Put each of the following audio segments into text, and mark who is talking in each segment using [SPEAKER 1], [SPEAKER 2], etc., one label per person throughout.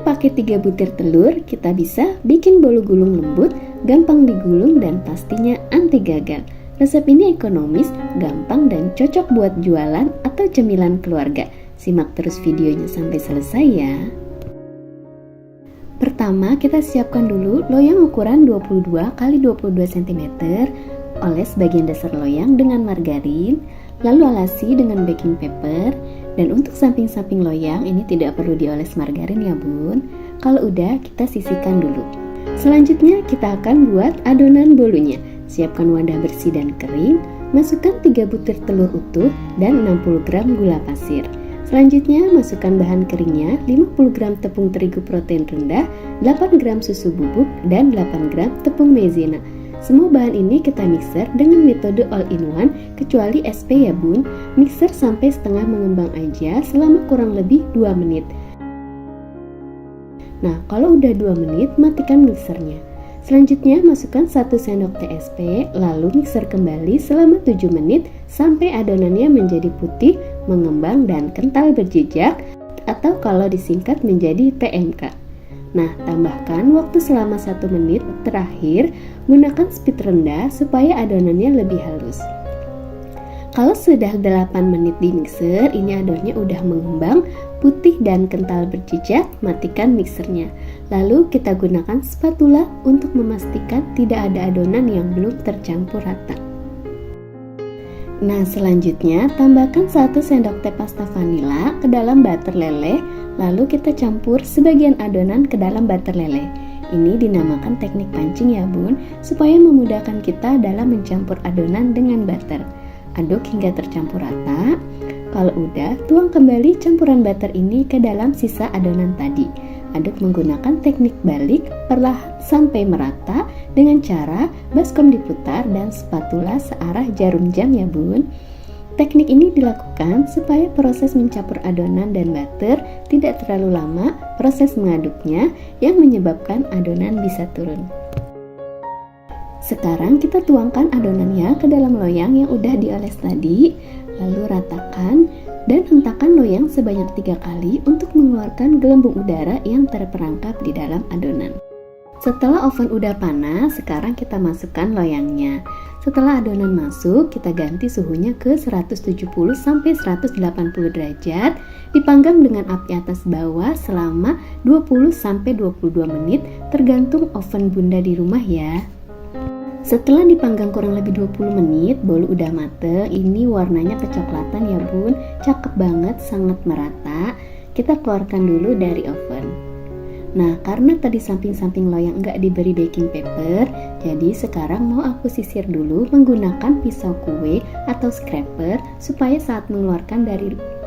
[SPEAKER 1] pakai 3 butir telur, kita bisa bikin bolu gulung lembut, gampang digulung dan pastinya anti gagal. Resep ini ekonomis, gampang dan cocok buat jualan atau cemilan keluarga. Simak terus videonya sampai selesai ya. Pertama, kita siapkan dulu loyang ukuran 22 x 22 cm. Oles bagian dasar loyang dengan margarin, lalu alasi dengan baking paper. Dan untuk samping-samping loyang ini tidak perlu dioles margarin ya bun. Kalau udah, kita sisihkan dulu. Selanjutnya kita akan buat adonan bolunya. Siapkan wadah bersih dan kering, masukkan 3 butir telur utuh dan 60 gram gula pasir. Selanjutnya masukkan bahan keringnya, 50 gram tepung terigu protein rendah, 8 gram susu bubuk, dan 8 gram tepung maizena. Semua bahan ini kita mixer dengan metode all-in-one, kecuali SP ya bun. Mixer sampai setengah mengembang aja selama kurang lebih 2 menit. Nah, kalau udah 2 menit, matikan mixernya. Selanjutnya masukkan 1 sendok TSP, lalu mixer kembali selama 7 menit sampai adonannya menjadi putih, mengembang dan kental berjejak, atau kalau disingkat menjadi TMK. Nah, tambahkan waktu selama 1 menit terakhir, gunakan speed rendah supaya adonannya lebih halus. Kalau sudah 8 menit di mixer, ini adonannya udah mengembang, putih dan kental berjejak, matikan mixernya. Lalu kita gunakan spatula untuk memastikan tidak ada adonan yang belum tercampur rata. Nah, selanjutnya tambahkan 1 sendok teh pasta vanila ke dalam butter leleh. Lalu kita campur sebagian adonan ke dalam butter leleh. Ini dinamakan teknik pancing ya bun, supaya memudahkan kita dalam mencampur adonan dengan butter. Aduk hingga tercampur rata. Kalau udah, tuang kembali campuran butter ini ke dalam sisa adonan tadi. Aduk menggunakan teknik balik perlahan sampai merata dengan cara baskom diputar dan spatula searah jarum jam ya bun. Teknik ini dilakukan supaya proses mencampur adonan dan butter tidak terlalu lama proses mengaduknya yang menyebabkan adonan bisa turun. Sekarang kita tuangkan adonannya ke dalam loyang yang udah dioles tadi, lalu ratakan dan hentakan loyang sebanyak 3 kali untuk mengeluarkan gelembung udara yang terperangkap di dalam adonan. Setelah oven udah panas, sekarang kita masukkan loyangnya. Setelah adonan masuk, kita ganti suhunya ke 170 sampai 180 derajat, dipanggang dengan api atas bawah selama 20 sampai 22 menit tergantung oven bunda di rumah ya. Setelah dipanggang kurang lebih 20 menit, bolu udah mateng. Ini warnanya kecoklatan ya bun, cakep banget, sangat merata. Kita keluarkan dulu dari oven. Nah, karena tadi samping-samping loyang nggak diberi baking paper, jadi sekarang mau aku sisir dulu menggunakan pisau kue atau scraper supaya saat mengeluarkan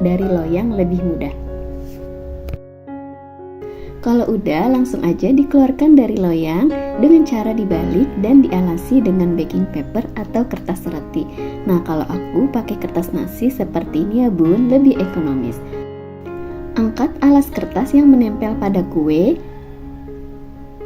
[SPEAKER 1] dari loyang lebih mudah. Kalau udah, langsung aja dikeluarkan dari loyang dengan cara dibalik dan dialasi dengan baking paper atau kertas roti. Nah, kalau aku pakai kertas nasi seperti ini ya bun, lebih ekonomis. Angkat alas kertas yang menempel pada kue.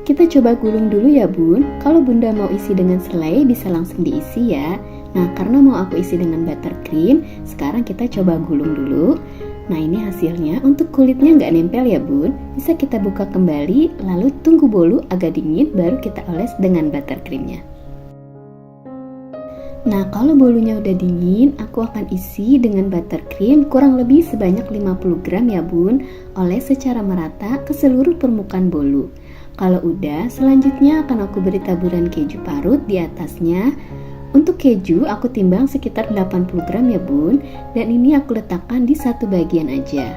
[SPEAKER 1] Kita coba gulung dulu ya bun. Kalau bunda mau isi dengan selai bisa langsung diisi ya. Nah, karena mau aku isi dengan buttercream, sekarang kita coba gulung dulu. Nah, ini hasilnya. Untuk kulitnya nggak nempel ya bun. Bisa kita buka kembali, lalu tunggu bolu agak dingin baru kita oles dengan buttercreamnya. Nah, kalau bolunya udah dingin, aku akan isi dengan buttercream kurang lebih sebanyak 50 gram ya bun. Oles secara merata ke seluruh permukaan bolu. Kalau udah, selanjutnya akan aku beri taburan keju parut di atasnya. Untuk keju aku timbang sekitar 80 gram ya bun, dan ini aku letakkan di satu bagian aja.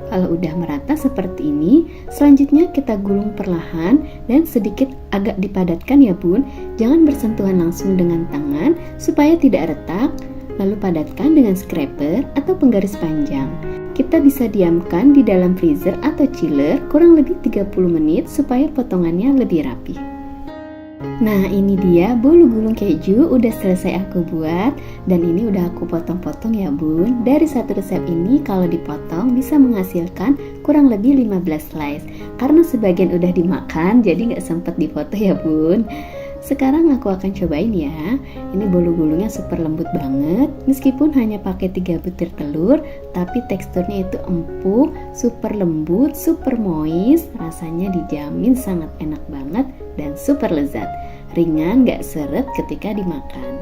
[SPEAKER 1] Kalau udah merata seperti ini, selanjutnya kita gulung perlahan dan sedikit agak dipadatkan ya bun. Jangan bersentuhan langsung dengan tangan supaya tidak retak, lalu padatkan dengan scraper atau penggaris panjang. Kita bisa diamkan di dalam freezer atau chiller kurang lebih 30 menit supaya potongannya lebih rapi. Nah, ini dia bolu gulung keju udah selesai aku buat, dan ini udah aku potong-potong ya bun. Dari satu resep ini kalau dipotong bisa menghasilkan kurang lebih 15 slice. Karena sebagian udah dimakan jadi nggak sempet dipoto ya bun. Sekarang aku akan cobain ya. Ini bolu gulungnya super lembut banget. Meskipun hanya pakai 3 butir telur, tapi teksturnya itu empuk, super lembut, super moist. Rasanya dijamin sangat enak banget dan super lezat. Ringan, gak seret ketika dimakan.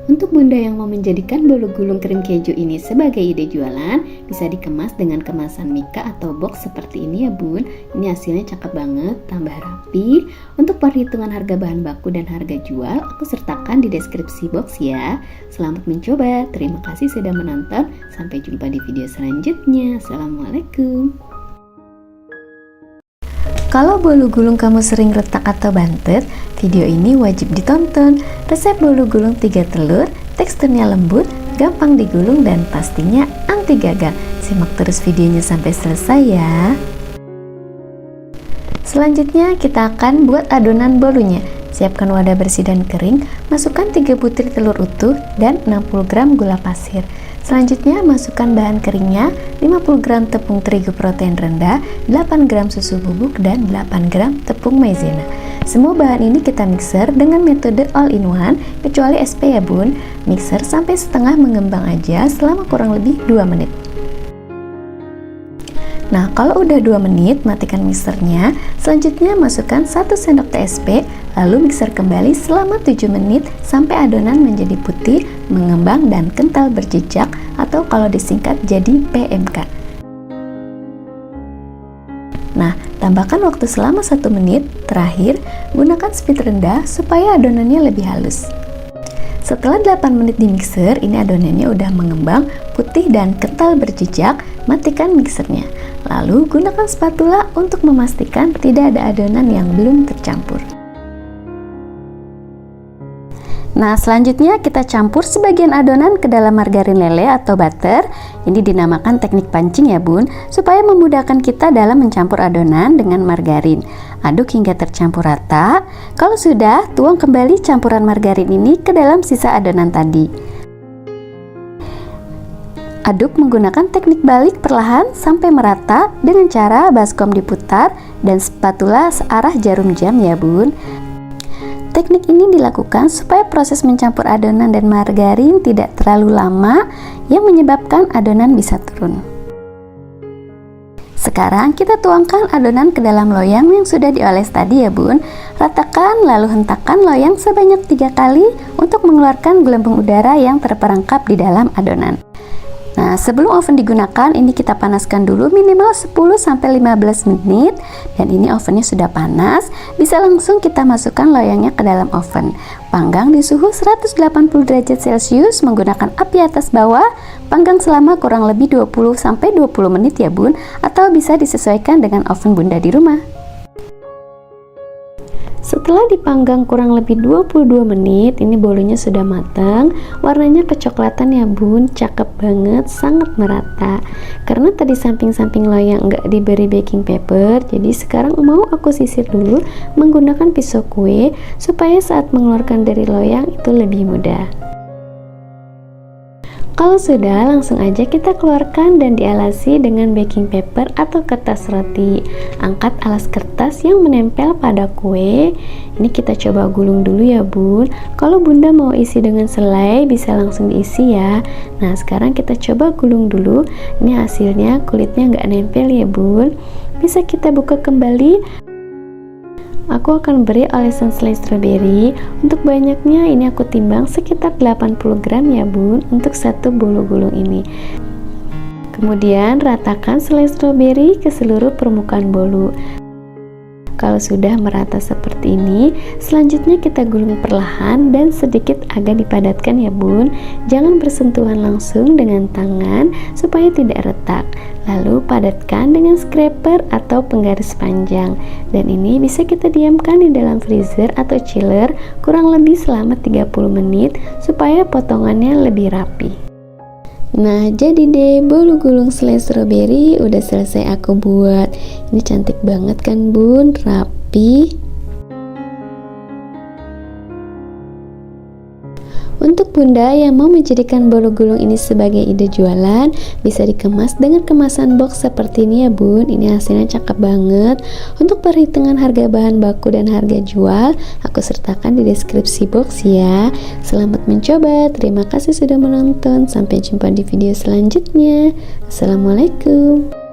[SPEAKER 1] Untuk bunda yang mau menjadikan bolu gulung krim keju ini sebagai ide jualan, bisa dikemas dengan kemasan mika atau box seperti ini ya bun. Ini hasilnya cakep banget, tambah rapi. Untuk perhitungan harga bahan baku dan harga jual, aku sertakan di deskripsi box ya. Selamat mencoba, terima kasih sudah menonton. Sampai jumpa di video selanjutnya. Assalamualaikum. Kalau bolu gulung kamu sering retak atau bantet, video ini wajib ditonton. Resep bolu gulung 3 telur, teksturnya lembut, gampang digulung dan pastinya anti gagal. Simak terus videonya sampai selesai ya. Selanjutnya kita akan buat adonan bolunya. Siapkan wadah bersih dan kering, masukkan 3 butir telur utuh dan 60 gram gula pasir. Selanjutnya masukkan bahan keringnya, 50 gram tepung terigu protein rendah, 8 gram susu bubuk, dan 8 gram tepung maizena. Semua bahan ini kita mixer dengan metode all in one, kecuali SP ya bun. Mixer sampai setengah mengembang aja selama kurang lebih 2 menit. Nah, kalau udah 2 menit, matikan mixernya. Selanjutnya masukkan 1 sendok TSP, lalu mixer kembali selama 7 menit sampai adonan menjadi putih, mengembang dan kental berjejak, atau kalau disingkat jadi PMK. Nah, tambahkan waktu selama 1 menit. Terakhir, gunakan speed rendah supaya adonannya lebih halus. Setelah 8 menit di mixer, ini adonannya udah mengembang, putih dan kental berjejak. Matikan mixernya. Lalu gunakan spatula untuk memastikan tidak ada adonan yang belum tercampur. Nah, selanjutnya kita campur sebagian adonan ke dalam margarin lele atau butter. Ini dinamakan teknik pancing ya bun, supaya memudahkan kita dalam mencampur adonan dengan margarin. Aduk hingga tercampur rata. Kalau sudah, tuang kembali campuran margarin ini ke dalam sisa adonan tadi. Aduk menggunakan teknik balik perlahan sampai merata dengan cara baskom diputar dan spatula searah jarum jam ya bun. Teknik ini dilakukan supaya proses mencampur adonan dan margarin tidak terlalu lama yang menyebabkan adonan bisa turun. Sekarang kita tuangkan adonan ke dalam loyang yang sudah dioles tadi ya bun. Ratakan lalu hentakkan loyang sebanyak 3 kali untuk mengeluarkan gelembung udara yang terperangkap di dalam adonan. Nah, sebelum oven digunakan, ini kita panaskan dulu minimal 10-15 menit. Dan ini ovennya sudah panas, bisa langsung kita masukkan loyangnya ke dalam oven. Panggang di suhu 180 derajat Celcius menggunakan api atas bawah. Panggang selama kurang lebih 20-20 menit ya bun, atau bisa disesuaikan dengan oven bunda di rumah. Setelah dipanggang kurang lebih 22 menit, ini bolunya sudah matang. Warnanya kecoklatan ya bun, cakep banget, sangat merata. Karena tadi samping-samping loyang nggak diberi baking paper, jadi sekarang mau aku sisir dulu menggunakan pisau kue supaya saat mengeluarkan dari loyang itu lebih mudah. Kalau sudah, langsung aja kita keluarkan dan dialasi dengan baking paper atau kertas roti. Angkat alas kertas yang menempel pada kue. Ini kita coba gulung dulu ya bun. Kalau bunda mau isi dengan selai, bisa langsung diisi ya. Nah, sekarang kita coba gulung dulu. Ini hasilnya kulitnya nggak nempel ya bun. Bisa kita buka kembali. Aku akan beri olesan selai stroberi. Untuk banyaknya ini aku timbang sekitar 80 gram ya bun untuk satu bolu gulung ini. Kemudian ratakan selai stroberi ke seluruh permukaan bolu. Kalau sudah merata seperti ini, selanjutnya kita gulung perlahan dan sedikit agak dipadatkan ya bun. Jangan bersentuhan langsung dengan tangan supaya tidak retak. Lalu padatkan dengan scraper atau penggaris panjang. Dan ini bisa kita diamkan di dalam freezer atau chiller kurang lebih selama 30 menit supaya potongannya lebih rapi. Nah, jadi deh bolu gulung selai stroberi udah selesai aku buat. Ini cantik banget kan bun, rapi. Untuk bunda yang mau menjadikan bolu gulung ini sebagai ide jualan, bisa dikemas dengan kemasan box seperti ini ya bun. Ini hasilnya cakep banget. Untuk perhitungan harga bahan baku dan harga jual, aku sertakan di deskripsi box ya. Selamat mencoba, terima kasih sudah menonton. Sampai jumpa di video selanjutnya. Assalamualaikum.